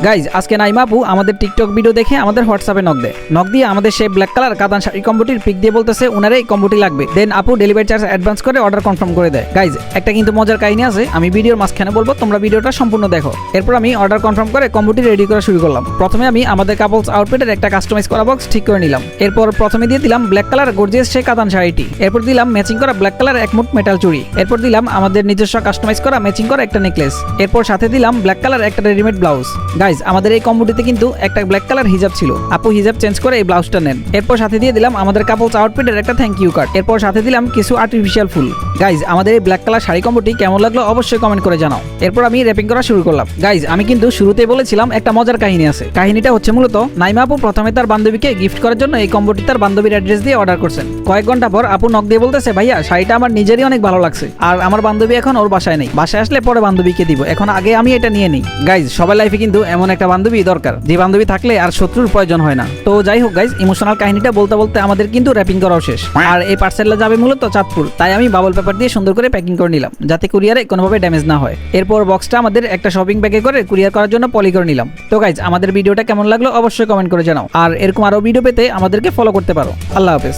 Guys আজকে নাইমা আপু আমাদের টিকটক ভিডিও দেখে আমাদের হোয়াটসঅ্যাপে নক দিয়ে আমাদের সেই ব্ল্যাক কালার কাতান শাড়ি কম্বোটির পিক দিয়ে বলতেছে উনারে এই কম্বোটি লাগবে। দেন আপু ডেলিভারি চার্জ অ্যাডভান্স করে অর্ডার কনফার্ম করে দেয়। গাইজ একটা কিন্তু মজার কাহিনী আছে, আমি ভিডিওর মাঝখানে বলবো, তোমরা ভিডিওটা সম্পূর্ণ দেখো। এরপর আমি অর্ডার কনফার্ম করে কম্বোটি রেডি করা শুরু করলাম। প্রথমে আমি আমাদের কাপলস আউটফিটের একটা কাস্টমাইজ করা বক্স ঠিক করে নিলাম। এরপর প্রথমে দিয়ে দিলাম ব্ল্যাক কালার গর্জিয়াস সেই কাতান শাড়িটি। এরপর দিলাম ম্যাচিং করা ব্ল্যাক কালার এক মুঠ মেটাল চুড়ি। এরপর দিলাম আমাদের নিজস্ব কাস্টমাইজ করা ম্যাচিং করা একটা নেকলেস। এরপর সাথে দিলাম ব্ল্যাক কালার একটা রেডিমেড ব্লাউজ। গাইজ আমাদের এই কম্বোটিতে কিন্তু একটা ব্ল্যাক কালার হিজাব ছিল, আপু হিজাব চেঞ্জ করে এই ব্লাউজটা নেন। এরপর সাথে দিয়ে দিলাম আমাদের কাপলস আউটফিটের একটা থ্যাংক ইউ কার্ড। এরপর সাথে দিলাম কিছু আর্টিফিশিয়াল ফুল। গাইজ আমাদের এই ব্ল্যাক কালার শাড়ি কম্বোটি কেমন লাগলো অবশ্যই কমেন্ট করে জানাও। এরপর আমি র্যাপিং করা শুরু করলাম। গাইজ আমি কিন্তু শুরুতেই বলেছিলাম একটা মজার কাহিনী আছে। কাহিনীটা হচ্ছে মূলত নাইমা আপু প্রথমে তার বান্ধবীকে গিফট করার জন্য এই কম্বোটি তার বান্ধবীর অ্যাড্রেস দিয়ে অর্ডার করছেন। কয়েক ঘন্টা পর আপু নক দিয়ে বলতেছে, ভাইয়া শাড়িটা আমার নিজেরই অনেক ভালো লাগছে, আর আমার বান্ধবী এখন ওর বাসায় নেই, বাসায় আসলে পরে বান্ধবীকে দিব, এখন আগে আমি এটা নিয়ে নিই। গাইজ সবার লাইফে কিন্তু এমন একটা বান্ধবী দরকার, যে বান্ধবী থাকলে আর শত্রুর প্রয়োজন হয় না। তো যাই হোক গাইজ, ইমোশনাল কাহিনীটা বলতে বলতে আমাদের কিন্তু র্যাপিং করাও শেষ। আর এই পার্সেলটা যাবে মূলত চাঁদপুর, তাই আমি বাবল পেপার দিয়ে সুন্দর করে প্যাকিং করে নিলাম, যাতে কুরিয়ারে কোনোভাবে ড্যামেজ না হয়। এরপর বক্সটা আমাদের একটা শপিং ব্যাগে করে কুরিয়ার করার জন্য পলি করে নিলাম। তো গাইজ আমাদের ভিডিওটা কেমন লাগলো অবশ্যই কমেন্ট করে জানাও, আর এরকম আরো ভিডিও পেতে আমাদেরকে ফলো করতে পারো। আল্লাহ হাফেজ।